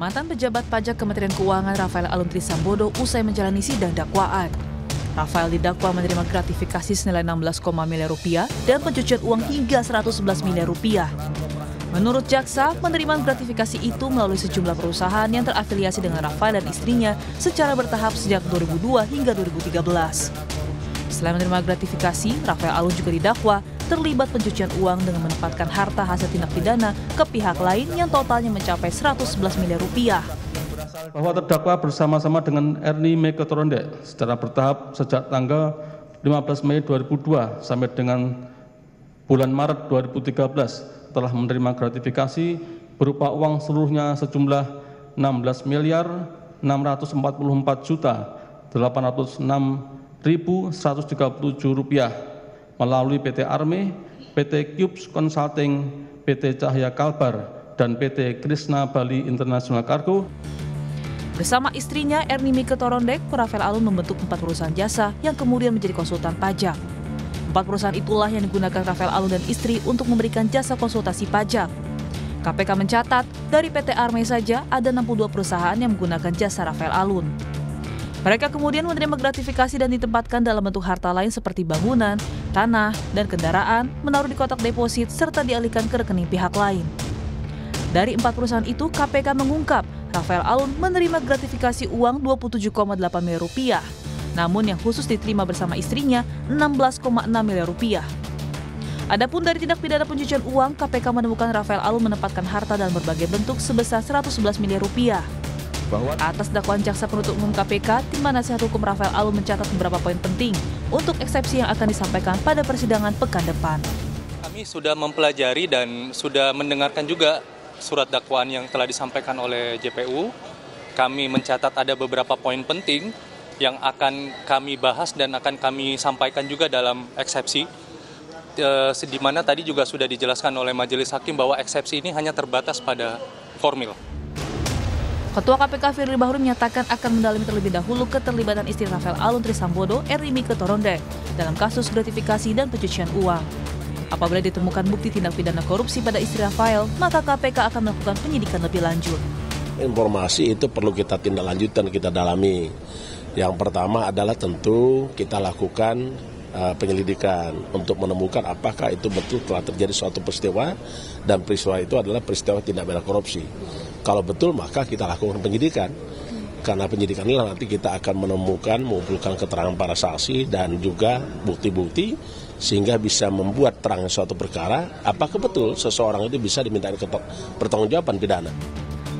mantan pejabat pajak Kementerian Keuangan Rafael Alun Trisambodo usai menjalani sidang dakwaan. Rafael didakwa menerima gratifikasi senilai 16, miliar rupiah dan pencucian uang hingga 111 miliar rupiah. Menurut jaksa, penerimaan gratifikasi itu melalui sejumlah perusahaan yang terafiliasi dengan Rafael dan istrinya secara bertahap sejak 2002 hingga 2013. Selain menerima gratifikasi, Rafael Alun juga didakwa terlibat pencucian uang dengan menempatkan harta hasil tindak pidana ke pihak lain yang totalnya mencapai 111 miliar rupiah. Bahwa terdakwa bersama-sama dengan Ernie Meketorondek secara bertahap sejak tanggal 15 Mei 2002 sampai dengan bulan Maret 2013 telah menerima gratifikasi berupa uang seluruhnya sejumlah 16 miliar 644 juta 806.137 rupiah melalui PT Arme, PT Cubes Consulting, PT Cahya Kalbar, dan PT Krishna Bali International Cargo. Bersama istrinya Ernie Meketorondek, Rafael Alun membentuk 4 perusahaan jasa yang kemudian menjadi konsultan pajak. 4 perusahaan itulah yang digunakan Rafael Alun dan istri untuk memberikan jasa konsultasi pajak. KPK mencatat, dari PT Arme saja ada 62 perusahaan yang menggunakan jasa Rafael Alun. Mereka kemudian menerima gratifikasi dan ditempatkan dalam bentuk harta lain seperti bangunan, tanah, dan kendaraan, menaruh di kotak deposit serta dialihkan ke rekening pihak lain. Dari 4 perusahaan itu, KPK mengungkap Rafael Alun menerima gratifikasi uang 27,8 miliar rupiah. Namun yang khusus diterima bersama istrinya 16,6 miliar rupiah. Adapun dari tindak pidana pencucian uang, KPK menemukan Rafael Alun menempatkan harta dalam berbagai bentuk sebesar 111 miliar rupiah. Atas dakwaan jaksa penuntut umum KPK, tim nasihat hukum Rafael Alun mencatat beberapa poin penting untuk eksepsi yang akan disampaikan pada persidangan pekan depan. Kami sudah mempelajari dan sudah mendengarkan juga surat dakwaan yang telah disampaikan oleh JPU. Kami mencatat ada beberapa poin penting yang akan kami bahas dan akan kami sampaikan juga dalam eksepsi. Di mana tadi juga sudah dijelaskan oleh Majelis Hakim bahwa eksepsi ini hanya terbatas pada formil. Ketua KPK Firly Bahuri menyatakan akan mendalami terlebih dahulu keterlibatan istri Rafael Alun Trisambodo, Ernie Meketorondek, dalam kasus gratifikasi dan pencucian uang. Apabila ditemukan bukti tindak pidana korupsi pada istri Rafael, maka KPK akan melakukan penyidikan lebih lanjut. Informasi itu perlu kita tindak lanjutkan, kita dalami. Yang pertama adalah tentu kita lakukan penyelidikan untuk menemukan apakah itu betul telah terjadi suatu peristiwa dan peristiwa itu adalah peristiwa tindak pidana korupsi. Kalau betul maka kita lakukan penyidikan. Karena penyidikan inilah nanti kita akan menemukan, mengumpulkan keterangan para saksi dan juga bukti-bukti sehingga bisa membuat terang suatu perkara apakah betul seseorang itu bisa dimintai pertanggungjawaban pidana.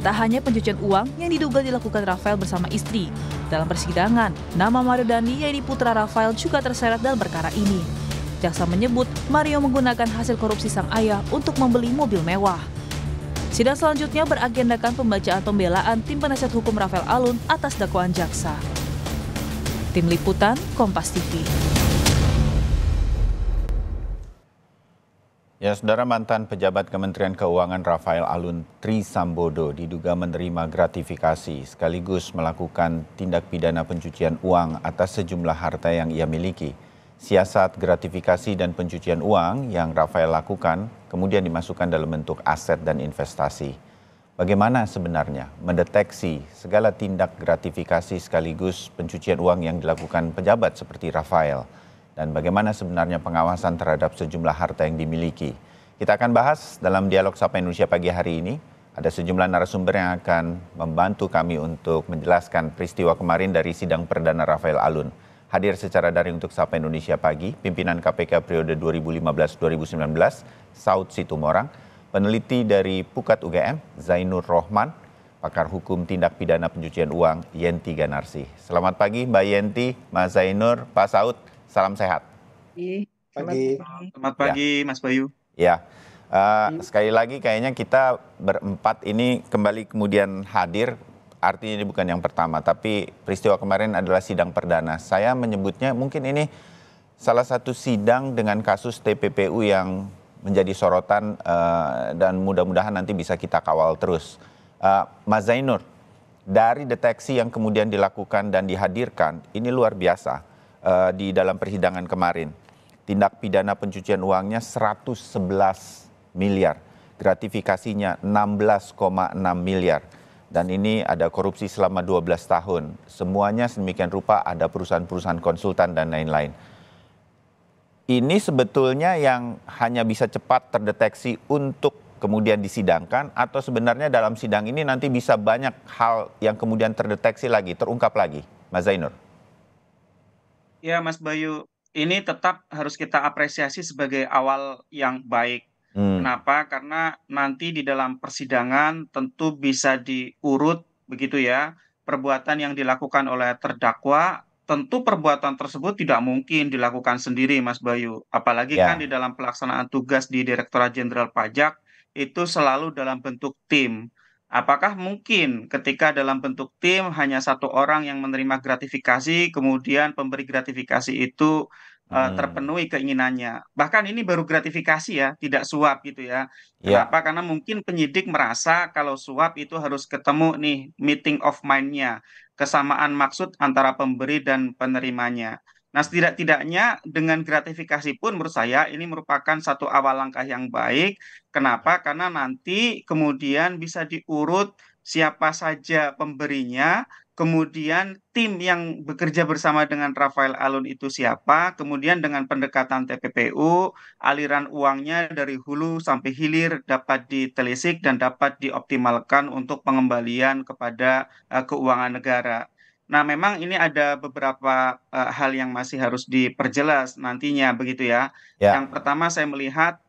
Tak hanya pencucian uang yang diduga dilakukan Rafael bersama istri. Dalam persidangan, nama Mario Dandi yaitu putra Rafael juga terseret dalam perkara ini. Jaksa menyebut Mario menggunakan hasil korupsi sang ayah untuk membeli mobil mewah. Sidang selanjutnya beragendakan pembacaan pembelaan tim penasihat hukum Rafael Alun atas dakwaan jaksa. Tim Liputan, Kompas TV. Ya, saudara, mantan pejabat Kementerian Keuangan Rafael Alun Trisambodo diduga menerima gratifikasi sekaligus melakukan tindak pidana pencucian uang atas sejumlah harta yang ia miliki. Siasat gratifikasi dan pencucian uang yang Rafael lakukan kemudian dimasukkan dalam bentuk aset dan investasi. Bagaimana sebenarnya mendeteksi segala tindak gratifikasi sekaligus pencucian uang yang dilakukan pejabat seperti Rafael? Dan bagaimana sebenarnya pengawasan terhadap sejumlah harta yang dimiliki? Kita akan bahas dalam dialog Sapa Indonesia pagi hari ini. Ada sejumlah narasumber yang akan membantu kami untuk menjelaskan peristiwa kemarin dari sidang perdana Rafael Alun. Hadir secara daring untuk Sapa Indonesia pagi, pimpinan KPK periode 2015-2019, Saud Situmorang, peneliti dari Pukat UGM, Zainur Rohman, pakar hukum tindak pidana pencucian uang, Yenti Ganarsi. Selamat pagi Mbak Yenti, Mas Zainur, Pak Saud. Salam sehat. Selamat pagi, Mas Bayu. Ya, sekali lagi kayaknya kita berempat ini kembali kemudian hadir. Artinya ini bukan yang pertama, tapi peristiwa kemarin adalah sidang perdana. Saya menyebutnya mungkin ini salah satu sidang dengan kasus TPPU yang menjadi sorotan dan mudah-mudahan nanti bisa kita kawal terus. Mas Zainur, dari deteksi yang kemudian dilakukan dan dihadirkan, ini luar biasa. Di dalam persidangan kemarin, tindak pidana pencucian uangnya 111 miliar, gratifikasinya 16,6 miliar. Dan ini ada korupsi selama 12 tahun. Semuanya sedemikian rupa, ada perusahaan-perusahaan konsultan dan lain-lain. Ini sebetulnya yang hanya bisa cepat terdeteksi untuk kemudian disidangkan, atau sebenarnya dalam sidang ini nanti bisa banyak hal yang kemudian terdeteksi lagi, terungkap lagi, Mas Zainur? Ya, Mas Bayu, ini tetap harus kita apresiasi sebagai awal yang baik. Kenapa? Karena nanti di dalam persidangan tentu bisa diurut begitu ya, perbuatan yang dilakukan oleh terdakwa, tentu perbuatan tersebut tidak mungkin dilakukan sendiri, Mas Bayu. Apalagi kan Ya. di dalam pelaksanaan tugas di Direktorat Jenderal Pajak itu selalu dalam bentuk tim. Apakah mungkin ketika dalam bentuk tim hanya satu orang yang menerima gratifikasi, kemudian pemberi gratifikasi itu terpenuhi keinginannya? Bahkan ini baru gratifikasi ya, tidak suap gitu ya. Ya. Kenapa? Karena mungkin penyidik merasa kalau suap itu harus ketemu nih meeting of mind-nya, kesamaan maksud antara pemberi dan penerimanya. Nah, setidak-tidaknya dengan gratifikasi pun menurut saya ini merupakan satu awal langkah yang baik. Kenapa? Karena nanti kemudian bisa diurut siapa saja pemberinya, kemudian tim yang bekerja bersama dengan Rafael Alun itu siapa, kemudian dengan pendekatan TPPU, aliran uangnya dari hulu sampai hilir dapat ditelisik dan dapat dioptimalkan untuk pengembalian kepada keuangan negara. Nah, memang ini ada beberapa hal yang masih harus diperjelas nantinya begitu ya. Ya. Yang pertama saya melihat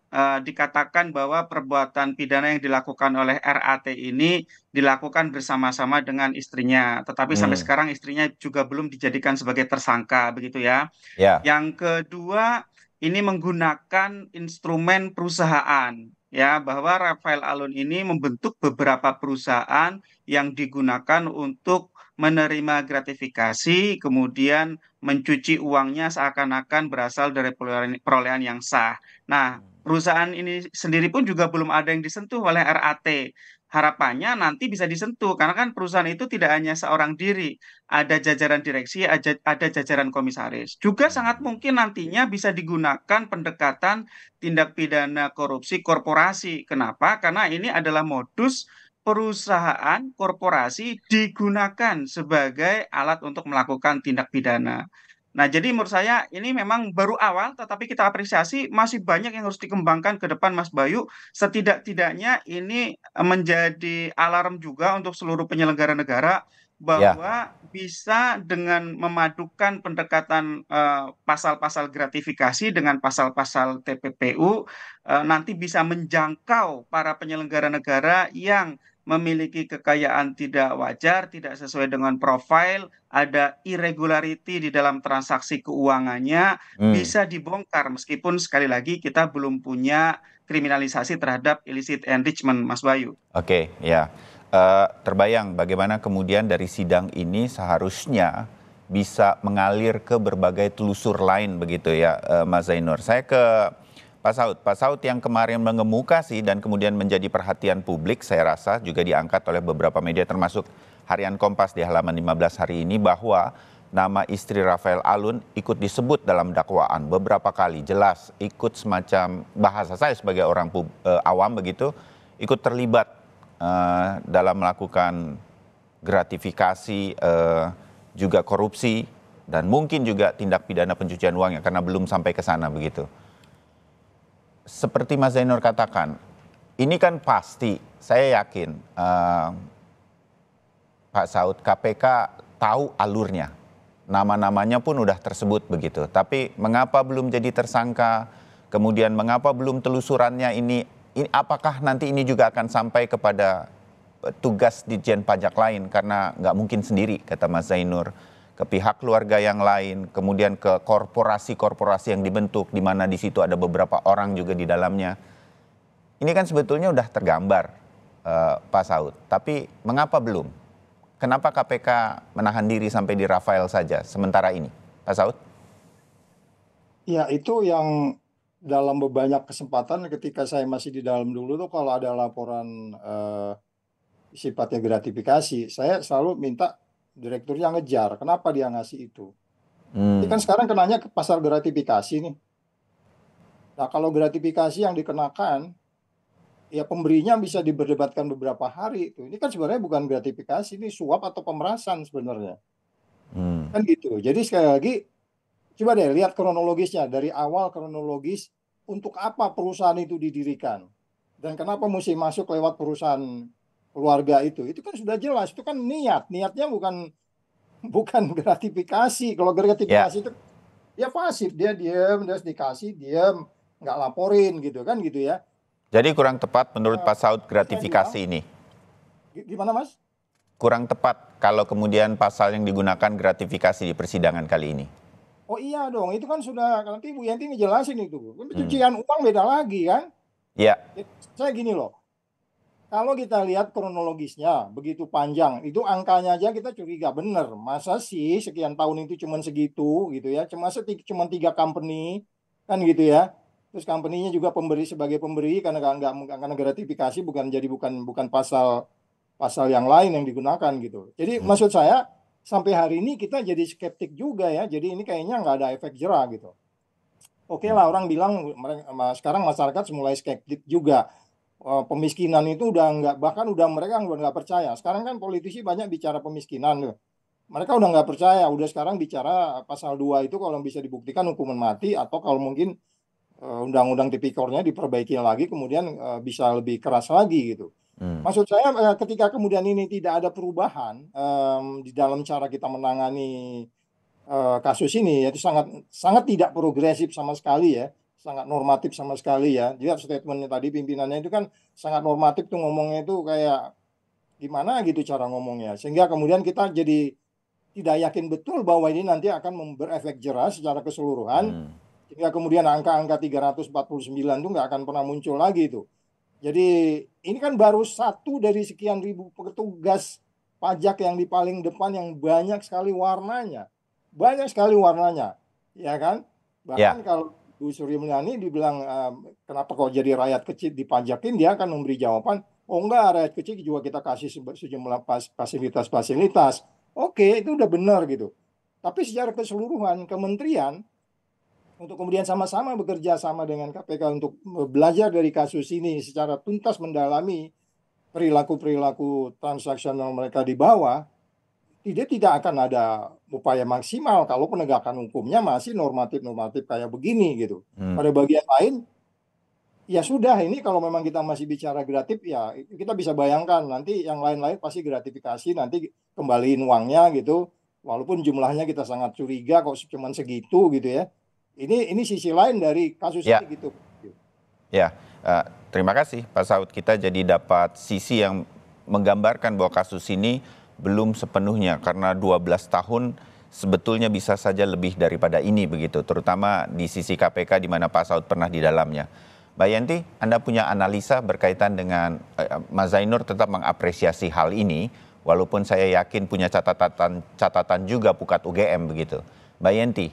dikatakan bahwa perbuatan pidana yang dilakukan oleh RAT ini dilakukan bersama-sama dengan istrinya, tetapi sampai sekarang istrinya juga belum dijadikan sebagai tersangka begitu ya. Ya. Yang kedua, ini menggunakan instrumen perusahaan ya, bahwa Rafael Alun ini membentuk beberapa perusahaan yang digunakan untuk menerima gratifikasi, kemudian mencuci uangnya seakan-akan berasal dari perolehan yang sah. Nah, perusahaan ini sendiri pun juga belum ada yang disentuh oleh RAT. Harapannya nanti bisa disentuh, karena kan perusahaan itu tidak hanya seorang diri, ada jajaran direksi, ada jajaran komisaris. Juga sangat mungkin nantinya bisa digunakan pendekatan tindak pidana korupsi korporasi. Kenapa? Karena ini adalah modus perusahaan korporasi digunakan sebagai alat untuk melakukan tindak pidana. Nah, jadi menurut saya ini memang baru awal, tetapi kita apresiasi masih banyak yang harus dikembangkan ke depan, Mas Bayu. Setidak-tidaknya ini menjadi alarm juga untuk seluruh penyelenggara negara Ya. bahwa bisa dengan memadukan pendekatan pasal-pasal gratifikasi dengan pasal-pasal TPPU, nanti bisa menjangkau para penyelenggara negara yang memiliki kekayaan tidak wajar, tidak sesuai dengan profil, ada irregularity di dalam transaksi keuangannya, bisa dibongkar meskipun sekali lagi kita belum punya kriminalisasi terhadap illicit enrichment, Mas Bayu. Oke, ya. Terbayang bagaimana kemudian dari sidang ini seharusnya bisa mengalir ke berbagai telusur lain begitu ya, Mas Zainur. Saya ke Pak Saud. Pak Saud yang kemarin mengemukasi dan kemudian menjadi perhatian publik, saya rasa juga diangkat oleh beberapa media termasuk Harian Kompas di halaman 15 hari ini, bahwa nama istri Rafael Alun ikut disebut dalam dakwaan beberapa kali, jelas ikut semacam, bahasa saya sebagai orang awam begitu, ikut terlibat dalam melakukan gratifikasi, juga korupsi, dan mungkin juga tindak pidana pencucian uang ya, karena belum sampai ke sana begitu. Seperti Mas Zainur katakan, ini kan pasti, saya yakin Pak Saud, KPK tahu alurnya, nama-namanya pun udah tersebut begitu. Tapi mengapa belum jadi tersangka, kemudian mengapa belum telusurannya ini apakah nanti ini juga akan sampai kepada tugas Ditjen Pajak lain, karena nggak mungkin sendiri, kata Mas Zainur, ke pihak keluarga yang lain, kemudian ke korporasi-korporasi yang dibentuk, di mana di situ ada beberapa orang juga di dalamnya. Ini kan sebetulnya udah tergambar, Pak Saud. Tapi mengapa belum? Kenapa KPK menahan diri sampai di Rafael saja sementara ini, Pak Saud? Ya, itu yang dalam banyak kesempatan ketika saya masih di dalam dulu tuh, kalau ada laporan sifatnya gratifikasi, saya selalu minta direkturnya ngejar, kenapa dia ngasih itu. Ini kan sekarang kenanya ke pasal gratifikasi nih. Nah, kalau gratifikasi yang dikenakan ya pemberinya bisa diperdebatkan beberapa hari itu. Ini kan sebenarnya bukan gratifikasi, ini suap atau pemerasan sebenarnya. Kan gitu. Jadi sekali lagi coba deh lihat kronologisnya dari awal, kronologis untuk apa perusahaan itu didirikan dan kenapa mesti masuk lewat perusahaan keluarga itu. Itu kan sudah jelas, itu kan niatnya bukan gratifikasi. Kalau gratifikasi itu ya pasif, dia diam, terus dikasih diam, nggak laporin gitu kan gitu ya. Jadi kurang tepat menurut Pak Saud gratifikasi ini. Gimana Mas? Kurang tepat kalau kemudian pasal yang digunakan gratifikasi di persidangan kali ini. Oh iya dong, itu kan sudah nanti Bu Yanti ngejelasin itu. Pencucian uang beda lagi kan? Iya. Saya gini loh, kalau kita lihat kronologisnya begitu panjang, itu angkanya aja kita curiga bener. Masa sih sekian tahun itu cuma segitu gitu ya? Cuma 3 company kan gitu ya? Terus company-nya juga sebagai pemberi karena gratifikasi bukan pasal yang lain yang digunakan gitu. Jadi maksud saya sampai hari ini kita jadi skeptik juga ya. Jadi ini kayaknya nggak ada efek jerah gitu. Oke lah, orang bilang sekarang masyarakat mulai skeptik juga. Pemiskinan itu bahkan mereka udah nggak percaya. Sekarang kan politisi banyak bicara pemiskinan tuh. Mereka udah nggak percaya, udah sekarang bicara pasal 2 itu kalau bisa dibuktikan hukuman mati atau kalau mungkin undang-undang tipikornya diperbaiki lagi kemudian bisa lebih keras lagi gitu. Maksud saya ketika kemudian ini tidak ada perubahan di dalam cara kita menangani kasus ini, itu sangat tidak progresif sama sekali ya, sangat normatif sama sekali ya. Lihat statementnya tadi pimpinannya itu kan sangat normatif tuh ngomongnya itu kayak gimana gitu cara ngomongnya, sehingga kemudian kita jadi tidak yakin betul bahwa ini nanti akan berefek jerah secara keseluruhan, sehingga kemudian angka-angka 349 itu nggak akan pernah muncul lagi itu. Jadi ini kan baru satu dari sekian ribu petugas pajak yang di paling depan yang banyak sekali warnanya, ya kan? Bahkan kalau Bu Sri Mulyani dibilang kenapa kok jadi rakyat kecil dipajakin, dia akan memberi jawaban, oh enggak, rakyat kecil juga kita kasih sejumlah fasilitas. Oke, itu udah benar gitu. Tapi secara keseluruhan kementerian untuk kemudian sama-sama bekerja sama dengan KPK untuk belajar dari kasus ini secara tuntas, mendalami perilaku transaksional mereka di bawah, tidak akan ada upaya maksimal kalau penegakan hukumnya masih normatif kayak begini gitu. Pada bagian lain, ya sudah, ini kalau memang kita masih bicara gratis, ya kita bisa bayangkan nanti yang lain-lain pasti gratifikasi, nanti kembaliin uangnya gitu, walaupun jumlahnya kita sangat curiga kok cuma segitu gitu ya. Ini sisi lain dari kasus ini gitu. Ya, terima kasih Pak Saud. Kita jadi dapat sisi yang menggambarkan bahwa kasus ini belum sepenuhnya karena 12 tahun sebetulnya bisa saja lebih daripada ini begitu, terutama di sisi KPK di mana Pak Saud pernah di dalamnya. Mbak Yanti, Anda punya analisa berkaitan dengan Mas Zainur tetap mengapresiasi hal ini, walaupun saya yakin punya catatan juga Pukat UGM begitu. Mbak Yanti,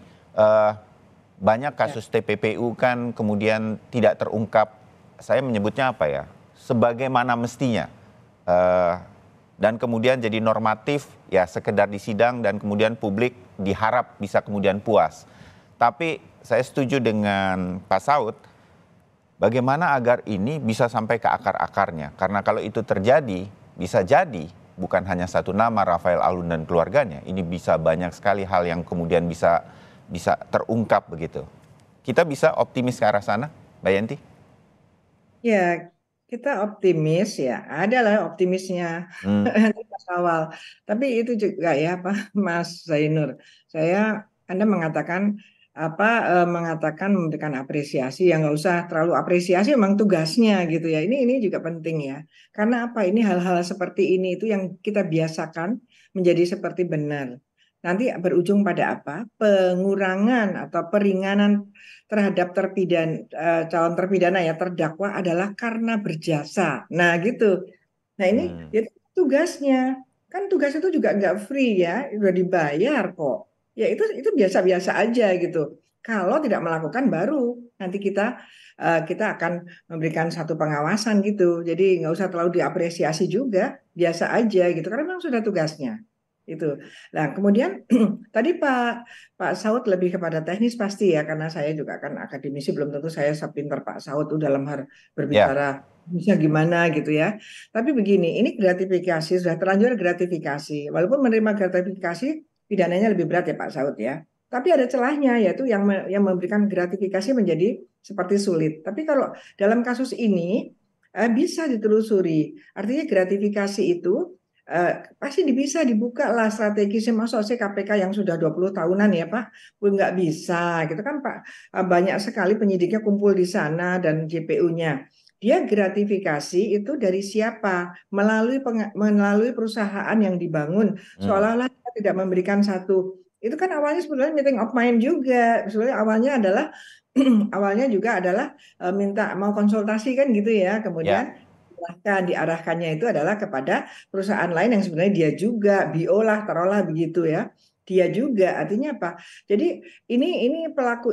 banyak kasus TPPU kan kemudian tidak terungkap, saya menyebutnya apa ya, sebagaimana mestinya. Dan kemudian jadi normatif, ya sekedar di sidang dan kemudian publik diharap bisa kemudian puas. Tapi saya setuju dengan Pak Saud, bagaimana agar ini bisa sampai ke akar-akarnya. Karena kalau itu terjadi, bisa jadi bukan hanya satu nama Rafael Alun dan keluarganya, ini bisa banyak sekali hal yang kemudian bisa terungkap begitu. Kita bisa optimis ke arah sana, Mbak Yanti? Ya, kita optimis ya, adalah optimisnya pas awal. Tapi itu juga ya Pak Mas Zainur, Anda mengatakan memberikan apresiasi, yang nggak usah terlalu apresiasi, memang tugasnya gitu ya. Ini juga penting ya, karena apa? Ini hal-hal seperti ini itu yang kita biasakan menjadi seperti benar. Nanti berujung pada apa? Pengurangan atau peringanan terhadap calon terpidana ya, terdakwa adalah karena berjasa. Nah gitu. Nah ini ya, tugasnya. Kan tugas itu juga nggak free ya, udah dibayar kok. Ya itu biasa-biasa aja gitu. Kalau tidak melakukan baru nanti kita akan memberikan satu pengawasan gitu. Jadi nggak usah terlalu diapresiasi juga, biasa aja gitu. Karena memang sudah tugasnya. Itu. Nah, kemudian tadi Pak Saud lebih kepada teknis pasti ya, karena saya juga kan akademisi, belum tentu saya sepintar Pak Saud tuh dalam hal berbicara bisa gimana gitu ya. Tapi begini, ini gratifikasi, sudah terlanjur gratifikasi. Walaupun menerima gratifikasi, pidananya lebih berat ya Pak Saud ya. Tapi ada celahnya, yaitu yang memberikan gratifikasi menjadi seperti sulit. Tapi kalau dalam kasus ini bisa ditelusuri. Artinya gratifikasi itu pasti bisa dibuka lah strategisnya. Masa sih KPK yang sudah 20 tahunan ya Pak, nggak bisa gitu kan Pak. Banyak sekali penyidiknya kumpul di sana dan JPU-nya. Dia gratifikasi itu dari siapa? Melalui perusahaan yang dibangun. Seolah-olah dia tidak memberikan satu. Itu kan awalnya sebenarnya meeting of mind juga. Sebenarnya awalnya adalah minta mau konsultasi kan gitu ya. Kemudian diarahkannya itu adalah kepada perusahaan lain yang sebenarnya dia juga BO lah, taruhlah begitu ya. Dia juga, artinya apa? Jadi ini pelaku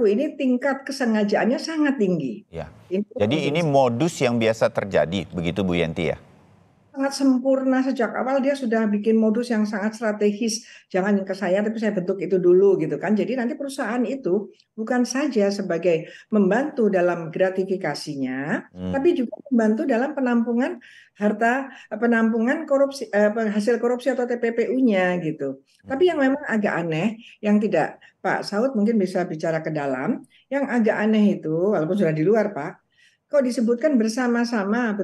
ini tingkat kesengajaannya sangat tinggi. Ya. Jadi ini modus yang biasa terjadi, begitu Bu Yenti ya? Sangat sempurna sejak awal, dia sudah bikin modus yang sangat strategis. Jangan ke saya, tapi saya bentuk itu dulu gitu kan. Jadi nanti perusahaan itu bukan saja sebagai membantu dalam gratifikasinya, tapi juga membantu dalam penampungan korupsi, hasil korupsi atau TPPU-nya gitu. Tapi yang memang agak aneh, yang tidak Pak Saud mungkin bisa bicara ke dalam, yang agak aneh itu, walaupun sudah di luar Pak, kok disebutkan bersama-sama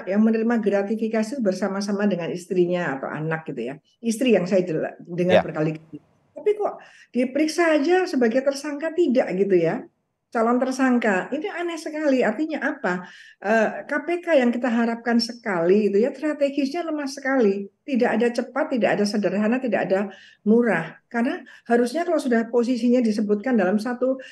yang menerima gratifikasi bersama-sama dengan istrinya atau anak gitu ya. Istri yang saya dengar berkali-kali. Tapi kok diperiksa aja sebagai tersangka tidak gitu ya. Calon tersangka. Ini aneh sekali. Artinya apa? KPK yang kita harapkan sekali itu ya, strategisnya lemah sekali. Tidak ada cepat, tidak ada sederhana, tidak ada murah. Karena harusnya kalau sudah posisinya disebutkan dalam satu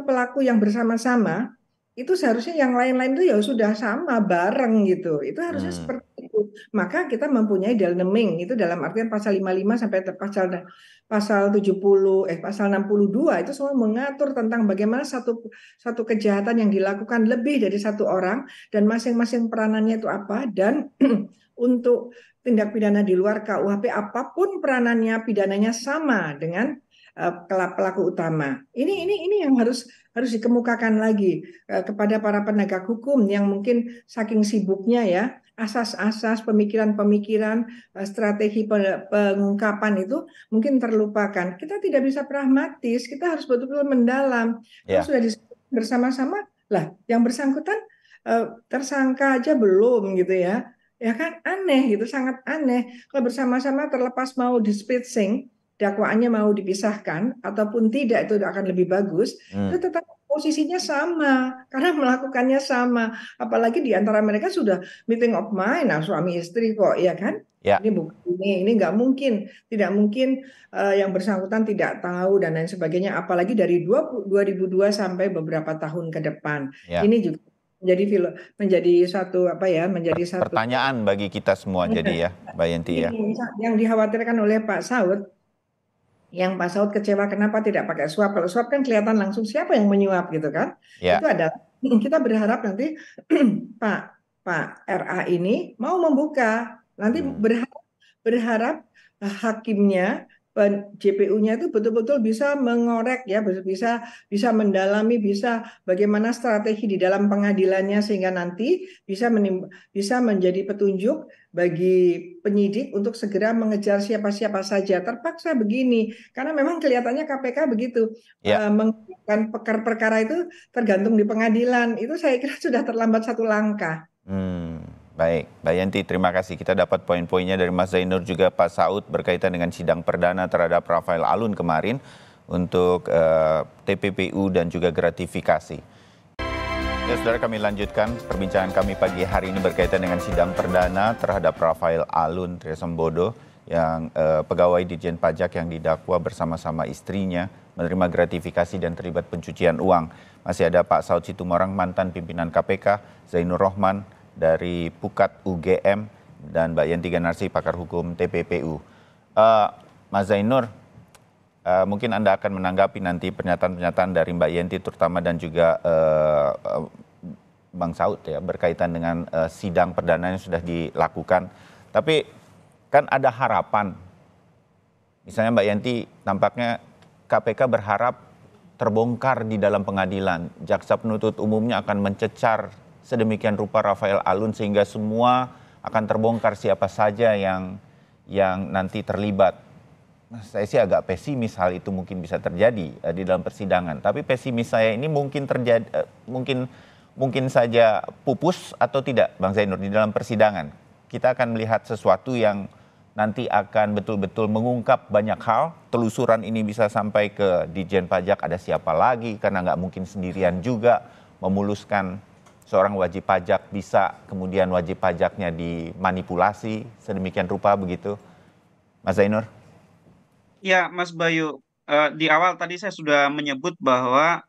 pelaku yang bersama-sama, itu seharusnya yang lain-lain itu ya sudah sama bareng gitu. Itu harusnya seperti itu. Maka kita mempunyai dalneming itu dalam artian pasal 55 sampai pasal 62 itu semua mengatur tentang bagaimana satu kejahatan yang dilakukan lebih dari satu orang dan masing-masing peranannya itu apa, dan untuk tindak pidana di luar KUHP apapun peranannya, pidananya sama dengan pelaku utama. Ini yang harus dikemukakan lagi kepada para penegak hukum yang mungkin saking sibuknya ya, asas-asas pemikiran-pemikiran, strategi pengungkapan itu mungkin terlupakan. Kita tidak bisa pragmatis, kita harus betul-betul mendalam. Kalau sudah disebut bersama-sama, lah yang bersangkutan tersangka aja belum gitu ya. Ya kan aneh gitu, sangat aneh. Kalau bersama-sama terlepas mau dispitsing, dakwaannya mau dipisahkan ataupun tidak, itu akan lebih bagus. Itu tetap posisinya sama karena melakukannya sama, apalagi di antara mereka sudah meeting of mind, suami istri kok ya kan. Ini nggak mungkin, tidak mungkin yang bersangkutan tidak tahu dan lain sebagainya, apalagi dari 2002 sampai beberapa tahun ke depan. Ini juga menjadi satu pertanyaan bagi kita semua jadi ya Mbak Yenti ya. Yang dikhawatirkan oleh Pak Saud, yang Pak Saud kecewa kenapa tidak pakai suap. Kalau suap kan kelihatan langsung siapa yang menyuap gitu kan. Itu adalah kita berharap nanti Pak RA ini mau membuka. Nanti berharap hakimnya, JPU-nya itu betul-betul bisa mengorek ya, bisa mendalami, bisa bagaimana strategi di dalam pengadilannya sehingga nanti bisa menjadi petunjuk bagi penyidik untuk segera mengejar siapa-siapa saja. Terpaksa begini karena memang kelihatannya KPK begitu mengeluarkan perkara itu tergantung di pengadilan. Itu saya kira sudah terlambat satu langkah. Baik, Mbak Yenti, terima kasih. Kita dapat poin-poinnya dari Mas Zainur juga Pak Saud berkaitan dengan sidang perdana terhadap Rafael Alun kemarin untuk TPPU dan juga gratifikasi. Ya, saudara, kami lanjutkan perbincangan kami pagi hari ini berkaitan dengan sidang perdana terhadap Rafael Alun Trisambodo yang pegawai Ditjen Pajak yang didakwa bersama-sama istrinya menerima gratifikasi dan terlibat pencucian uang. Masih ada Pak Saud Situmorang, mantan pimpinan KPK, Zainur Rohman dari Pukat UGM, dan Mbak Yenti Ganarsi, pakar hukum TPPU. Mas Zainur, mungkin Anda akan menanggapi nanti pernyataan-pernyataan dari Mbak Yenti terutama dan juga Bang Saud ya berkaitan dengan sidang perdana yang sudah dilakukan. Tapi kan ada harapan. Misalnya Mbak Yanti, tampaknya KPK berharap terbongkar di dalam pengadilan. Jaksa penuntut umumnya akan mencecar sedemikian rupa Rafael Alun sehingga semua akan terbongkar siapa saja yang nanti terlibat. Saya sih agak pesimis hal itu mungkin bisa terjadi di dalam persidangan. Tapi pesimis saya ini mungkin terjadi, mungkin saja pupus atau tidak, Bang Zainur, di dalam persidangan. Kita akan melihat sesuatu yang nanti akan betul-betul mengungkap banyak hal. Telusuran ini bisa sampai ke Ditjen Pajak, ada siapa lagi, karena nggak mungkin sendirian juga memuluskan seorang wajib pajak, bisa kemudian wajib pajaknya dimanipulasi sedemikian rupa begitu. Mas Zainur? Ya, Mas Bayu, di awal tadi saya sudah menyebut bahwa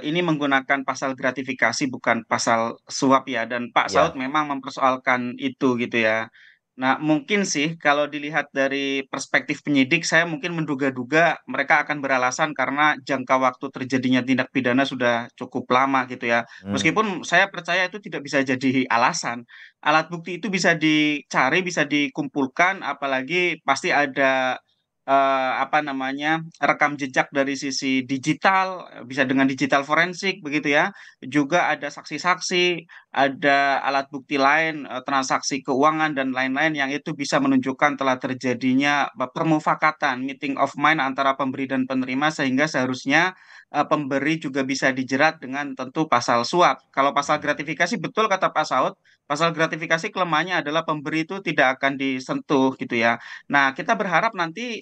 ini menggunakan pasal gratifikasi bukan pasal suap ya, dan Pak Saud Ya. memang mempersoalkan itu gitu ya. Nah, mungkin sih kalau dilihat dari perspektif penyidik, saya mungkin menduga-duga mereka akan beralasan karena jangka waktu terjadinya tindak pidana sudah cukup lama gitu ya. Meskipun saya percaya itu tidak bisa jadi alasan. Alat bukti itu bisa dicari, bisa dikumpulkan, apalagi pasti ada apa namanya, rekam jejak dari sisi digital, bisa dengan digital forensik begitu ya. Juga ada saksi-saksi, ada alat bukti lain, transaksi keuangan dan lain-lain yang itu bisa menunjukkan telah terjadinya permufakatan, meeting of mind antara pemberi dan penerima, sehingga seharusnya pemberi juga bisa dijerat dengan tentu pasal suap. Kalau pasal gratifikasi, betul kata Pak Saud, pasal gratifikasi kelemahannya adalah pemberi itu tidak akan disentuh gitu ya. Nah, kita berharap nanti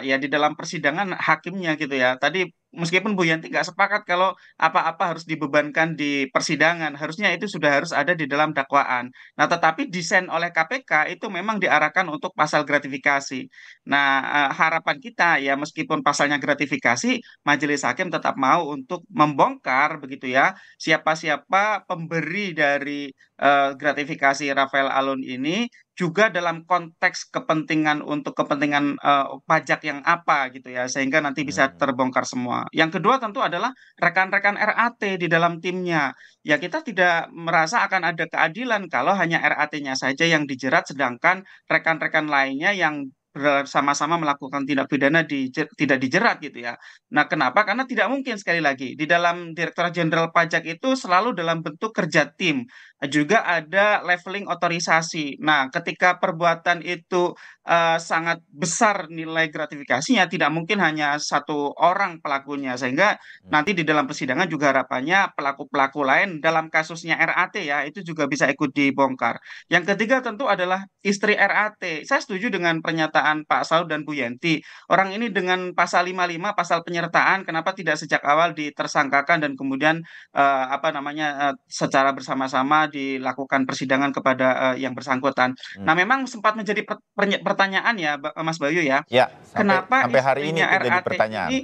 ya di dalam persidangan hakimnya gitu ya. Tadi meskipun Bu Yanti nggak sepakat kalau apa-apa harus dibebankan di persidangan, harusnya itu sudah harus ada di dalam dakwaan. Nah, tetapi desain oleh KPK itu memang diarahkan untuk pasal gratifikasi. Nah, harapan kita ya meskipun pasalnya gratifikasi, majelis hakim tetap mau untuk membongkar begitu ya, siapa-siapa pemberi dari gratifikasi Rafael Alun ini, juga dalam konteks kepentingan untuk kepentingan pajak yang apa gitu ya, sehingga nanti bisa terbongkar semua. Yang kedua tentu adalah rekan-rekan RAT di dalam timnya. Ya, kita tidak merasa akan ada keadilan kalau hanya RAT-nya saja yang dijerat, sedangkan rekan-rekan lainnya yang bersama-sama melakukan tindak pidana tidak dijerat gitu ya. Nah, kenapa? Karena tidak mungkin, sekali lagi, di dalam Direktorat Jenderal Pajak itu selalu dalam bentuk kerja tim. Juga ada leveling otorisasi. Nah, ketika perbuatan itu sangat besar nilai gratifikasinya, tidak mungkin hanya satu orang pelakunya, sehingga nanti di dalam persidangan juga harapannya pelaku-pelaku lain dalam kasusnya RAT ya, itu juga bisa ikut dibongkar. Yang ketiga tentu adalah istri RAT. Saya setuju dengan pernyataan Pak Saud dan Bu Yanti. Orang ini dengan pasal 55, pasal penyertaan, kenapa tidak sejak awal ditersangkakan dan kemudian apa namanya, secara bersama-sama dilakukan persidangan kepada yang bersangkutan. Nah, memang sempat menjadi pertanyaan ya, Mas Bayu ya. Ya, Kenapa sampai hari ini istrinya itu jadi RAT pertanyaan. ini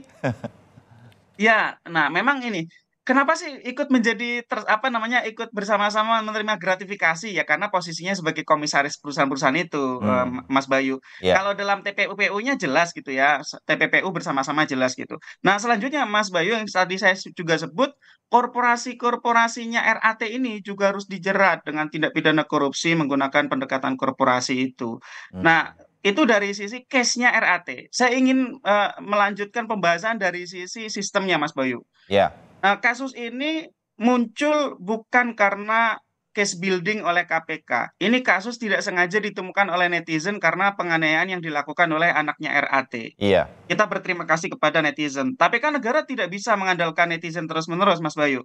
ya, nah memang ini kenapa sih ikut menjadi apa namanya, ikut bersama-sama menerima gratifikasi ya, karena posisinya sebagai komisaris perusahaan-perusahaan itu, Mas Bayu. Ya. Kalau dalam TPUPU-nya jelas gitu ya, TPPU bersama-sama jelas gitu. Nah, selanjutnya Mas Bayu yang tadi saya juga sebut, korporasi-korporasinya RAT ini juga harus dijerat dengan tindak pidana korupsi menggunakan pendekatan korporasi itu. Nah, itu dari sisi case-nya RAT. Saya ingin melanjutkan pembahasan dari sisi sistemnya, Mas Bayu. Ya. Kasus ini muncul bukan karena case building oleh KPK. Ini kasus tidak sengaja ditemukan oleh netizen karena penganiayaan yang dilakukan oleh anaknya RAT. Iya. Kita berterima kasih kepada netizen. Tapi kan negara tidak bisa mengandalkan netizen terus-menerus, Mas Bayu.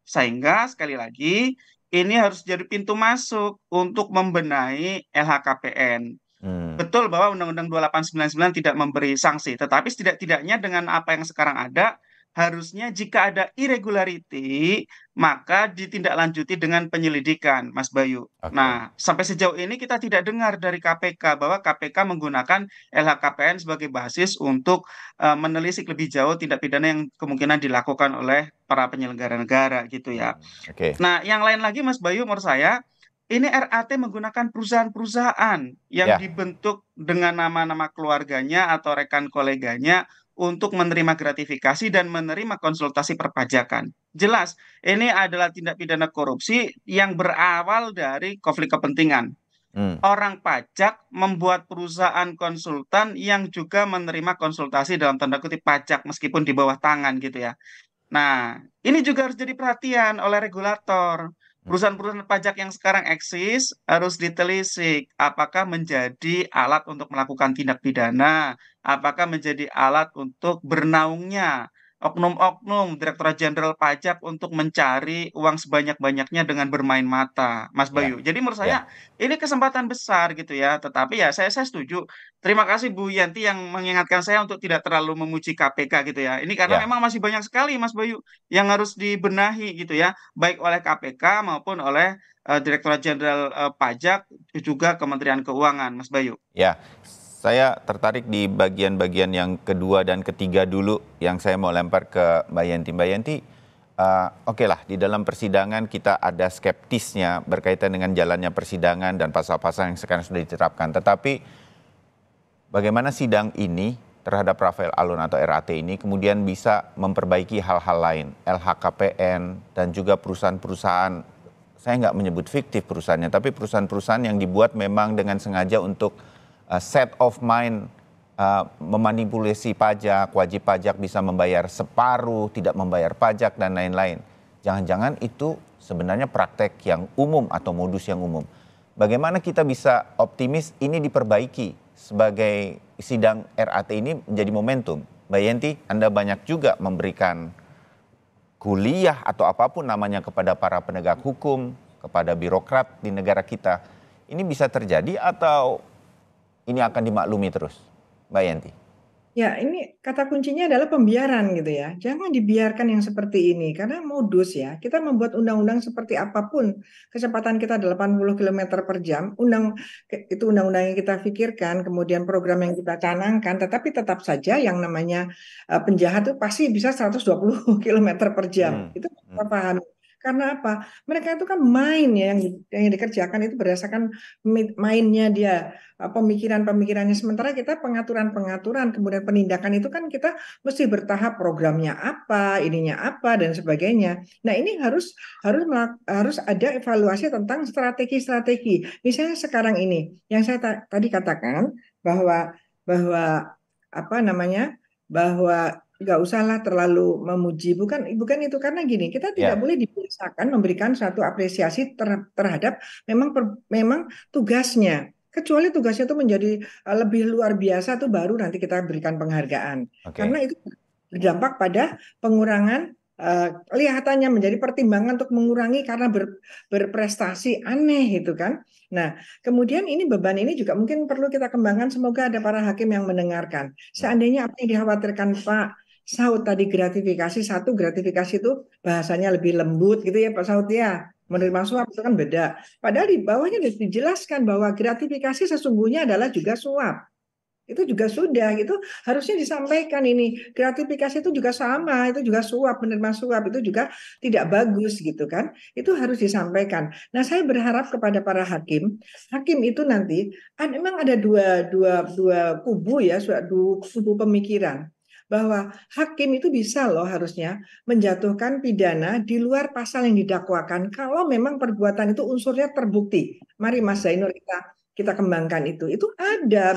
Sehingga sekali lagi, ini harus jadi pintu masuk untuk membenahi LHKPN. Betul bahwa Undang-Undang 2899 tidak memberi sanksi, tetapi setidak-tidaknya dengan apa yang sekarang ada, harusnya jika ada irregularity, maka ditindaklanjuti dengan penyelidikan, Mas Bayu. Oke. Nah, sampai sejauh ini kita tidak dengar dari KPK bahwa KPK menggunakan LHKPN sebagai basis untuk menelisik lebih jauh tindak pidana yang kemungkinan dilakukan oleh para penyelenggara negara gitu ya. Oke. Nah, yang lain lagi, Mas Bayu, menurut saya ini RAT menggunakan perusahaan-perusahaan yang Ya. dibentuk dengan nama-nama keluarganya atau rekan koleganya untuk menerima gratifikasi dan menerima konsultasi perpajakan. Jelas, ini adalah tindak pidana korupsi yang berawal dari konflik kepentingan. Orang pajak membuat perusahaan konsultan yang juga menerima konsultasi dalam tanda kutip pajak meskipun di bawah tangan gitu ya. Nah, ini juga harus jadi perhatian oleh regulator. Perusahaan-perusahaan pajak yang sekarang eksis harus ditelisik apakah menjadi alat untuk melakukan tindak pidana, apakah menjadi alat untuk bernaungnya oknum-oknum Direktorat Jenderal Pajak untuk mencari uang sebanyak-banyaknya dengan bermain mata, Mas Ya, Bayu. Jadi menurut ya, saya ini kesempatan besar gitu ya. Tetapi ya saya setuju. Terima kasih Bu Yanti yang mengingatkan saya untuk tidak terlalu memuji KPK gitu ya. Ini karena ya. memang masih banyak sekali Mas Bayu yang harus dibenahi gitu ya, baik oleh KPK maupun oleh Direktorat Jenderal Pajak juga Kementerian Keuangan, Mas Bayu. Ya, saya tertarik di bagian-bagian yang kedua dan ketiga dulu yang saya mau lempar ke Mbak Yanti. Mbak Yanti, oke lah, di dalam persidangan kita ada skeptisnya berkaitan dengan jalannya persidangan dan pasal-pasal yang sekarang sudah diterapkan. Tetapi bagaimana sidang ini terhadap Rafael Alun atau RAT ini kemudian bisa memperbaiki hal-hal lain, LHKPN dan juga perusahaan-perusahaan, saya nggak menyebut fiktif perusahaannya, tapi perusahaan-perusahaan yang dibuat memang dengan sengaja untuk set of mind, memanipulasi pajak, wajib pajak bisa membayar separuh, tidak membayar pajak dan lain-lain. Jangan-jangan itu sebenarnya praktek yang umum atau modus yang umum. Bagaimana kita bisa optimis ini diperbaiki sebagai sidang RAT ini menjadi momentum? Mbak Yanti, Anda banyak juga memberikan kuliah atau apapun namanya kepada para penegak hukum, kepada birokrat di negara kita. Ini bisa terjadi atau ini akan dimaklumi terus, Mbak Yanti? Ya, ini kata kuncinya adalah pembiaran gitu ya. Jangan dibiarkan yang seperti ini karena modus ya. Kita membuat undang-undang seperti apapun, kecepatan kita 80 km per jam, itu undang-undang yang kita pikirkan, kemudian program yang kita canangkan, tetapi tetap saja yang namanya penjahat itu pasti bisa 120 km per jam. Itu kita pahami. Karena apa? Mereka itu kan main ya, yang dikerjakan itu berdasarkan mainnya dia, pemikiran-pemikirannya. Sementara kita pengaturan-pengaturan, kemudian penindakan itu kan kita mesti bertahap, programnya apa, ininya apa dan sebagainya. Nah, ini harus ada evaluasi tentang strategi-strategi. Misalnya sekarang ini yang saya tadi katakan bahwa apa namanya? Bahwa nggak usahlah terlalu memuji, bukan itu, karena gini, kita tidak boleh dibiasakan memberikan suatu apresiasi terhadap memang tugasnya, kecuali tugasnya itu menjadi lebih luar biasa tuh baru nanti kita berikan penghargaan. Karena itu berdampak pada pengurangan, kelihatannya menjadi pertimbangan untuk mengurangi karena berprestasi aneh itu kan. Nah, kemudian ini beban ini juga mungkin perlu kita kembangkan, semoga ada para hakim yang mendengarkan. Seandainya apa yang dikhawatirkan Pak Saud tadi, gratifikasi itu bahasanya lebih lembut gitu ya Pak Saud ya. Menerima suap itu kan beda. Padahal di bawahnya dijelaskan bahwa gratifikasi sesungguhnya adalah juga suap. Itu juga sudah, itu harusnya disampaikan ini. Gratifikasi itu juga sama, itu juga suap, menerima suap itu juga tidak bagus gitu kan. Itu harus disampaikan. Nah, saya berharap kepada para hakim itu nanti memang ada dua kubu ya, dua kubu pemikiran. Bahwa hakim itu bisa loh harusnya menjatuhkan pidana di luar pasal yang didakwakan kalau memang perbuatan itu unsurnya terbukti. Mari Mas Zainur kita kembangkan itu. Itu ada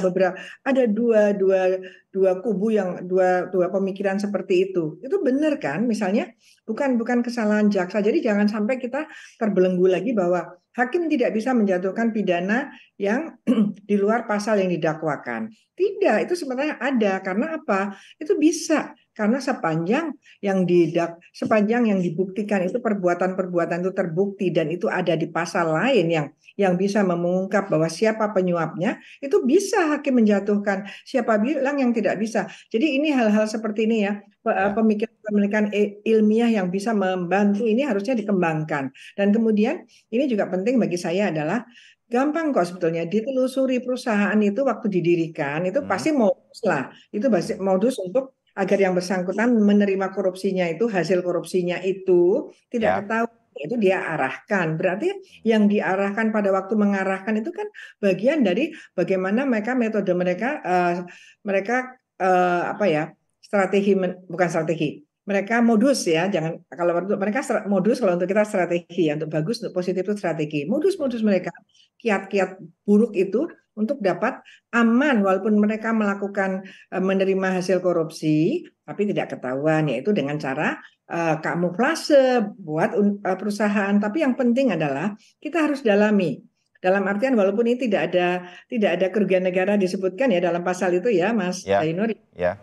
dua kubu yang dua pemikiran seperti itu. Itu benar kan? Misalnya bukan kesalahan jaksa. Jadi jangan sampai kita terbelenggu lagi bahwa hakim tidak bisa menjatuhkan pidana yang di luar pasal yang didakwakan. Tidak, itu sebenarnya ada. Karena apa? Itu bisa. Karena sepanjang yang dibuktikan itu perbuatan itu terbukti dan itu ada di pasal lain yang bisa mengungkap bahwa siapa penyuapnya, itu bisa hakim menjatuhkan. Siapa bilang yang tidak bisa. Jadi ini hal-hal seperti ini ya, pemikiran ilmiah yang bisa membantu ini harusnya dikembangkan. Dan kemudian ini juga penting bagi saya adalah gampang kok sebetulnya ditelusuri perusahaan itu waktu didirikan itu pasti modus lah. Itu pasti modus untuk agar yang bersangkutan menerima korupsinya itu, hasil korupsinya itu tidak ketahuan, itu dia arahkan. Berarti yang diarahkan pada waktu mengarahkan itu kan bagian dari bagaimana metode mereka strategi, bukan strategi, mereka modus ya, jangan kalau untuk mereka modus, kalau untuk kita strategi ya, untuk bagus, untuk positif itu strategi. Modus-modus mereka, kiat-kiat buruk itu untuk dapat aman walaupun mereka melakukan menerima hasil korupsi tapi tidak ketahuan, yaitu dengan cara kamuflase buat perusahaan. Tapi yang penting adalah kita harus dalami. Dalam artian walaupun ini tidak ada kerugian negara disebutkan ya dalam pasal itu ya, Mas Zainur. Ya.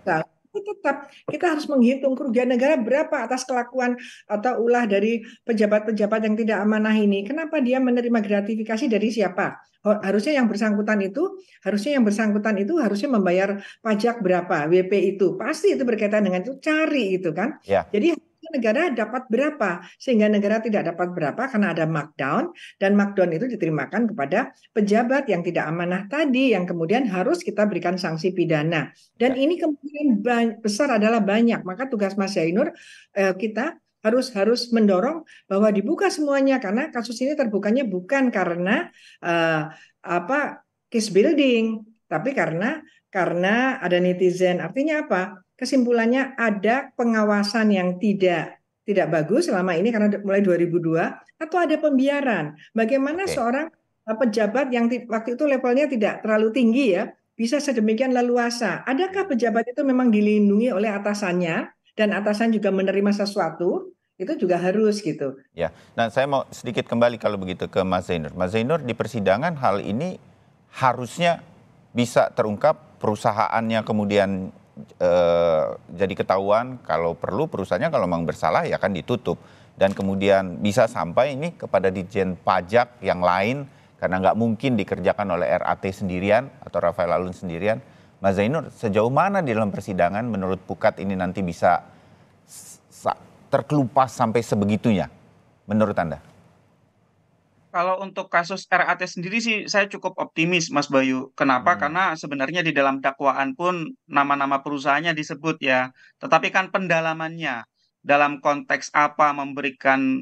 Tetap kita harus menghitung kerugian negara berapa atas kelakuan atau ulah dari pejabat-pejabat yang tidak amanah ini. Kenapa dia menerima gratifikasi dari siapa? Harusnya yang bersangkutan itu harusnya membayar pajak berapa, WP itu. Pasti itu berkaitan dengan itu, cari itu kan. Ya. Jadi negara dapat berapa, sehingga negara tidak dapat berapa karena ada markdown, dan markdown itu diterimakan kepada pejabat yang tidak amanah tadi, yang kemudian harus kita berikan sanksi pidana. Dan ini kemungkinan besar adalah banyak, maka tugas Mas Zainur kita harus mendorong bahwa dibuka semuanya, karena kasus ini terbukanya bukan karena case building, tapi karena ada netizen. Artinya apa? Kesimpulannya ada pengawasan yang tidak bagus selama ini karena mulai 2002, atau ada pembiaran. Bagaimana seorang pejabat yang waktu itu levelnya tidak terlalu tinggi ya bisa sedemikian leluasa? Adakah pejabat itu memang dilindungi oleh atasannya dan atasan juga menerima sesuatu? Itu juga harus gitu. Ya, nah saya mau sedikit kembali kalau begitu ke Mas Zainur. Mas Zainur, di persidangan hal ini harusnya bisa terungkap, perusahaannya kemudian jadi ketahuan, kalau perlu perusahaannya kalau memang bersalah ya kan ditutup, dan kemudian bisa sampai ini kepada Ditjen Pajak yang lain, karena nggak mungkin dikerjakan oleh RAT sendirian atau Rafael Alun sendirian. Mas Zainur, sejauh mana di dalam persidangan menurut Pukat ini nanti bisa terkelupas sampai sebegitunya menurut Anda? Kalau untuk kasus RAT sendiri sih saya cukup optimis, Mas Bayu. Kenapa? Karena sebenarnya di dalam dakwaan pun nama-nama perusahaannya disebut ya. Tetapi kan pendalamannya dalam konteks apa memberikan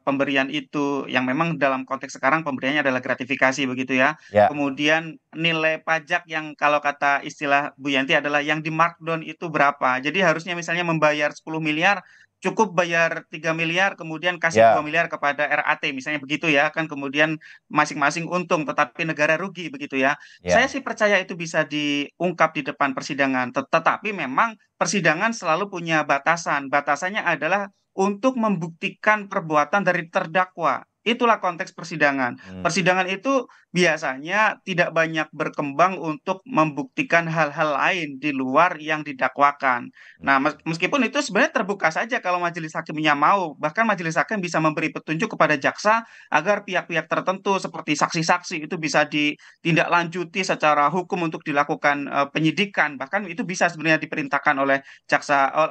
pemberian itu, yang memang dalam konteks sekarang pemberiannya adalah gratifikasi begitu ya. Kemudian nilai pajak yang kalau kata istilah Bu Yanti adalah yang di markdown itu berapa. Jadi harusnya misalnya membayar 10 miliar, cukup bayar 3 miliar, kemudian kasih 2 miliar kepada RAT, misalnya begitu ya, kan kemudian masing-masing untung, tetapi negara rugi begitu ya. Saya sih percaya itu bisa diungkap di depan persidangan, tetapi memang persidangan selalu punya batasan. Batasannya adalah untuk membuktikan perbuatan dari terdakwa. Itulah konteks persidangan. Persidangan itu biasanya tidak banyak berkembang untuk membuktikan hal-hal lain di luar yang didakwakan. Nah, meskipun itu sebenarnya terbuka saja kalau majelis hakimnya mau. Bahkan majelis hakim bisa memberi petunjuk kepada jaksa agar pihak-pihak tertentu seperti saksi-saksi itu bisa ditindaklanjuti secara hukum untuk dilakukan penyidikan. Bahkan itu bisa sebenarnya diperintahkan oleh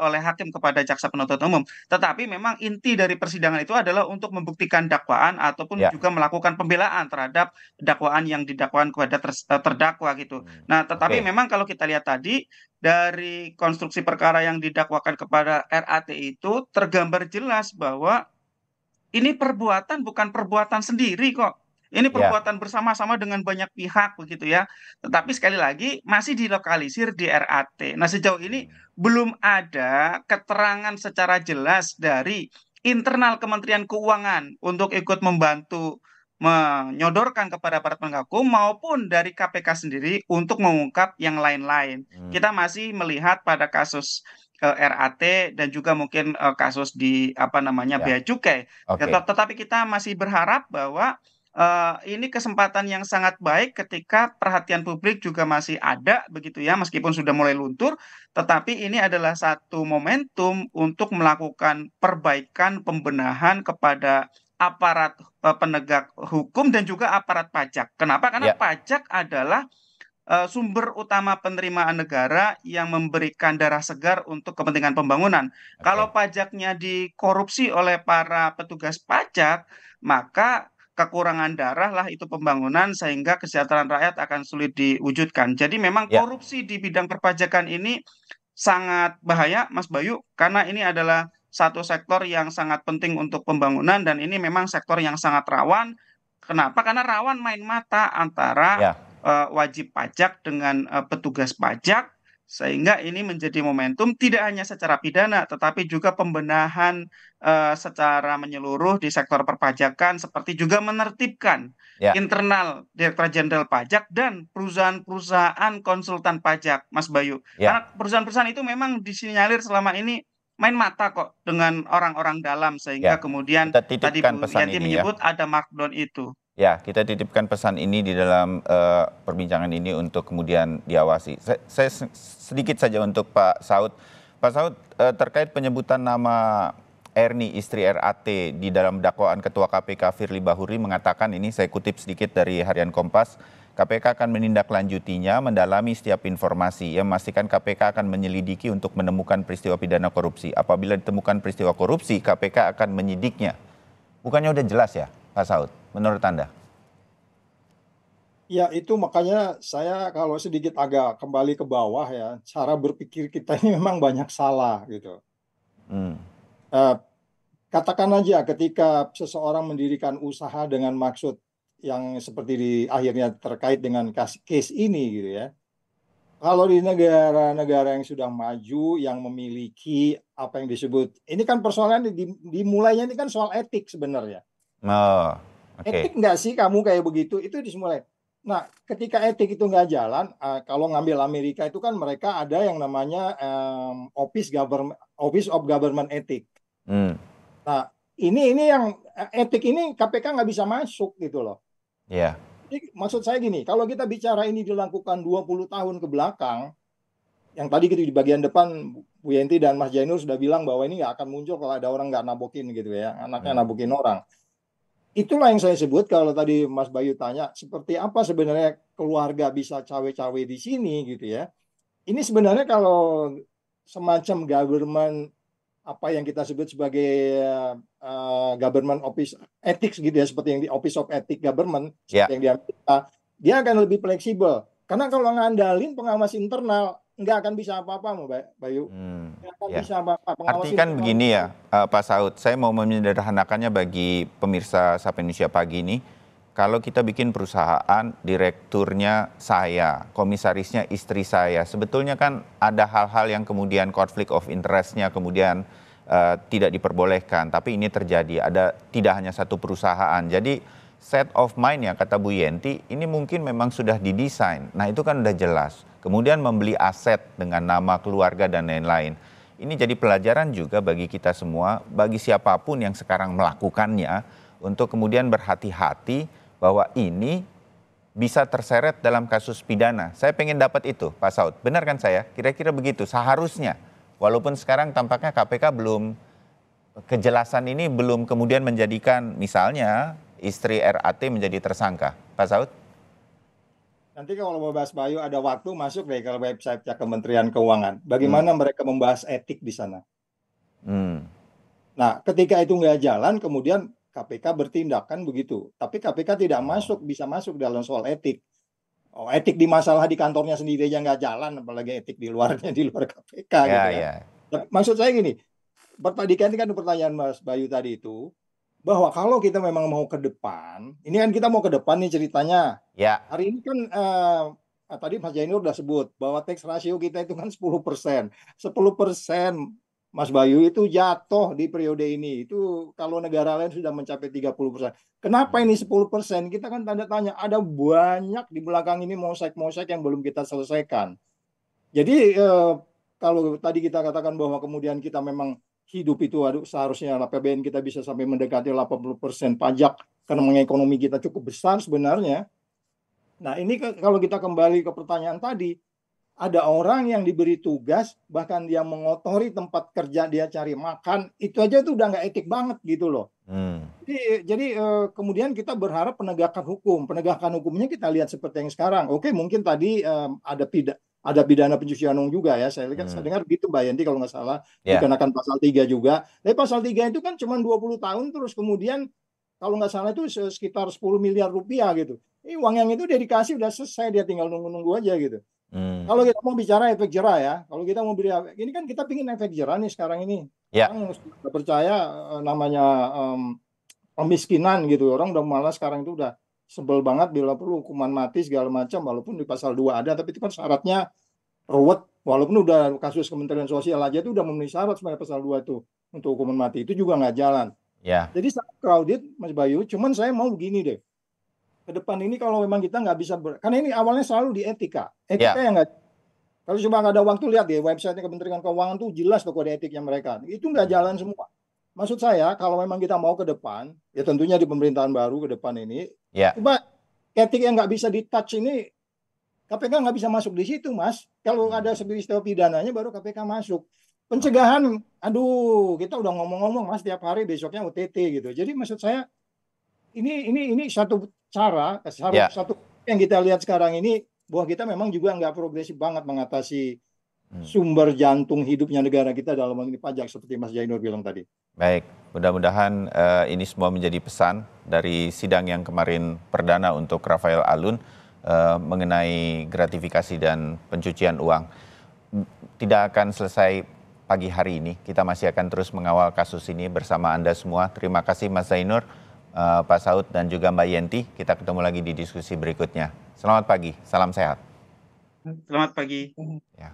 oleh hakim kepada jaksa penuntut umum. Tetapi memang inti dari persidangan itu adalah untuk membuktikan dakwaan ataupun juga melakukan pembelaan terhadap dakwaan yang didakwakan kepada terdakwa gitu. Nah, tetapi memang kalau kita lihat tadi dari konstruksi perkara yang didakwakan kepada RAT itu tergambar jelas bahwa ini perbuatan bukan perbuatan sendiri kok. Ini perbuatan bersama-sama dengan banyak pihak begitu ya. Tetapi sekali lagi masih dilokalisir di RAT. Nah, sejauh ini belum ada keterangan secara jelas dari internal Kementerian Keuangan untuk ikut membantu menyodorkan kepada para penegak hukum maupun dari KPK sendiri untuk mengungkap yang lain-lain. Kita masih melihat pada kasus RAT dan juga mungkin kasus di Bea Cukai. Tetapi kita masih berharap bahwa ini kesempatan yang sangat baik ketika perhatian publik juga masih ada begitu ya, meskipun sudah mulai luntur, tetapi ini adalah satu momentum untuk melakukan perbaikan pembenahan kepada aparat penegak hukum dan juga aparat pajak. Kenapa? Karena pajak adalah sumber utama penerimaan negara yang memberikan darah segar untuk kepentingan pembangunan. Kalau pajaknya dikorupsi oleh para petugas pajak, maka kekurangan darah lah itu pembangunan, sehingga kesejahteraan rakyat akan sulit diwujudkan. Jadi memang korupsi di bidang perpajakan ini sangat bahaya, Mas Bayu, karena ini adalah satu sektor yang sangat penting untuk pembangunan dan ini memang sektor yang sangat rawan. Kenapa? Karena rawan main mata antara wajib pajak dengan petugas pajak, Sehingga ini menjadi momentum tidak hanya secara pidana, tetapi juga pembenahan secara menyeluruh di sektor perpajakan, seperti juga menertibkan Ya, internal Direktorat Jenderal Pajak dan perusahaan-perusahaan konsultan pajak, Mas Bayu. ya, Karena perusahaan-perusahaan itu memang disinyalir selama ini main mata kok dengan orang-orang dalam, sehingga ya. kemudian Kita tadi titipkan Bu pesan Yanti ini ya. menyebut ada markdown itu. Ya, kita titipkan pesan ini di dalam perbincangan ini untuk kemudian diawasi. Saya sedikit saja untuk Pak Saud. Pak Saud, terkait penyebutan nama Erni, istri RAT, di dalam dakwaan Ketua KPK Firly Bahuri mengatakan ini, saya kutip sedikit dari Harian Kompas, KPK akan menindaklanjutinya, mendalami setiap informasi. Yang memastikan KPK akan menyelidiki untuk menemukan peristiwa pidana korupsi. Apabila ditemukan peristiwa korupsi, KPK akan menyidiknya. Bukannya udah jelas ya, Pak Saud, menurut Anda? Ya, itu makanya saya kalau sedikit agak kembali ke bawah ya, cara berpikir kita ini memang banyak salah gitu. Hmm. Katakan aja ketika seseorang mendirikan usaha dengan maksud yang seperti di akhirnya terkait dengan case ini gitu ya. Kalau di negara-negara yang sudah maju, yang memiliki apa yang disebut, ini kan persoalan dimulainya ini kan soal etik sebenarnya. Oh, oke. Etik nggak sih kamu kayak begitu? Itu dimulai. Nah, ketika etik itu nggak jalan, kalau ngambil Amerika itu kan mereka ada yang namanya Office of Government Ethics. Hmm. Nah, ini yang etik ini KPK nggak bisa masuk gitu loh. Ya. Jadi, maksud saya gini, kalau kita bicara ini dilakukan 20 tahun ke belakang, yang tadi gitu di bagian depan Bu Yenti dan Mas Jainur sudah bilang bahwa ini nggak akan muncul kalau ada orang nggak nabokin gitu ya, anaknya nabokin orang. Itulah yang saya sebut kalau tadi Mas Bayu tanya, seperti apa sebenarnya keluarga bisa cawe-cawe di sini gitu ya. Ini sebenarnya kalau semacam government, apa yang kita sebut sebagai government office ethics gitu ya, seperti yang di Office of Ethics Government, seperti yang di Amerika, dia akan lebih fleksibel. Karena kalau ngandalin pengawas internal, nggak akan bisa apa-apa, Bayu. Nggak akan bisa apa-apa. Artinya kan begini ya, Pak Saud, saya mau menyederhanakannya bagi pemirsa Sapa Indonesia Pagi ini. Kalau kita bikin perusahaan, direkturnya saya, komisarisnya istri saya, sebetulnya kan ada hal-hal yang kemudian conflict of interest-nya kemudian tidak diperbolehkan. Tapi ini terjadi, ada tidak hanya satu perusahaan. Jadi set of mind ya kata Bu Yenti, ini mungkin memang sudah didesain. Nah itu kan udah jelas. Kemudian membeli aset dengan nama keluarga dan lain-lain. Ini jadi pelajaran juga bagi kita semua, bagi siapapun yang sekarang melakukannya, untuk kemudian berhati-hati bahwa ini bisa terseret dalam kasus pidana. Saya pengen dapat itu, Pak Saud. Benar kan saya? Kira-kira begitu, seharusnya. Walaupun sekarang tampaknya KPK belum, kejelasan ini belum kemudian menjadikan misalnya istri RAT menjadi tersangka. Pak Saud? Nanti kalau mau bahas Bayu ada waktu masuk deh ke website-nya Kementerian Keuangan. Bagaimana mereka membahas etik di sana. Nah, ketika itu nggak jalan, kemudian KPK bertindak kan begitu. Tapi KPK tidak bisa masuk dalam soal etik. Oh, etik di masalah di kantornya sendiri aja nggak jalan, apalagi etik di luarnya, di luar KPK gitu ya. Maksud saya gini, tadi kan pertanyaan Mas Bayu tadi itu, bahwa kalau kita memang mau ke depan, ini kan kita mau ke depan nih ceritanya. Ya. Hari ini kan tadi Mas Jainur udah sebut bahwa tax ratio kita itu kan 10%. 10%, Mas Bayu, itu jatuh di periode ini. Itu kalau negara lain sudah mencapai 30%. Kenapa ini 10%? Kita kan tanda tanya, ada banyak di belakang ini mosek-mosek yang belum kita selesaikan. Jadi kalau tadi kita katakan bahwa kemudian kita memang hidup itu seharusnya APBN kita bisa sampai mendekati 80% pajak karena ekonomi kita cukup besar sebenarnya. Nah ini kalau kita kembali ke pertanyaan tadi, ada orang yang diberi tugas, bahkan dia mengotori tempat kerja dia cari makan, itu aja tuh udah nggak etik banget gitu loh. Jadi kemudian kita berharap penegakan hukumnya kita lihat seperti yang sekarang. Oke, mungkin tadi ada pidana pencucian uang juga ya. Saya dengar gitu Mbak Yanti kalau nggak salah, dikenakan pasal 3 juga. Tapi pasal 3 itu kan cuma 20 tahun terus kemudian kalau nggak salah itu sekitar 10 miliar rupiah gitu. Ini uang yang itu dia dikasih udah selesai, dia tinggal nunggu-nunggu aja gitu. Kalau kita mau bicara efek jerah ya, kalau kita mau beri, ini kan kita pingin efek jerah nih sekarang ini. Orang sudah percaya namanya pemiskinan gitu. Orang udah malas sekarang itu udah sebel banget bila perlu hukuman mati segala macam, walaupun di pasal 2 ada, tapi itu kan syaratnya ruwet, Walaupun udah kasus Kementerian Sosial aja itu udah memenuhi syarat sebenarnya pasal 2 tuh untuk hukuman mati, itu juga nggak jalan. Ya, Jadi sangat crowded, Mas Bayu. Cuman saya mau begini deh, ke depan ini kalau memang kita nggak bisa karena ini awalnya selalu di etika yang nggak. Kalau cuma nggak ada waktu, lihat deh website Kementerian Keuangan tuh jelas tuh kode etiknya mereka. Itu nggak jalan semua. Maksud saya kalau memang kita mau ke depan, ya tentunya di pemerintahan baru ke depan ini, coba etik yang nggak bisa di-touch ini, KPK nggak bisa masuk di situ, Mas. Kalau ada peristiwa pidananya baru KPK masuk. Pencegahan, aduh, kita udah ngomong-ngomong, Mas, tiap hari besoknya OTT gitu. Jadi maksud saya ini satu cara, satu yang kita lihat sekarang ini, bahwa kita memang juga nggak progresif banget mengatasi sumber jantung hidupnya negara kita dalam hal ini pajak, seperti Mas Jainur bilang tadi. Baik, mudah-mudahan ini semua menjadi pesan dari sidang yang kemarin perdana untuk Rafael Alun mengenai gratifikasi dan pencucian uang. Tidak akan selesai pagi hari ini, kita masih akan terus mengawal kasus ini bersama Anda semua. Terima kasih Mas Zainur, Pak Saud, dan juga Mbak Yenti. Kita ketemu lagi di diskusi berikutnya. Selamat pagi, salam sehat. Selamat pagi. Ya.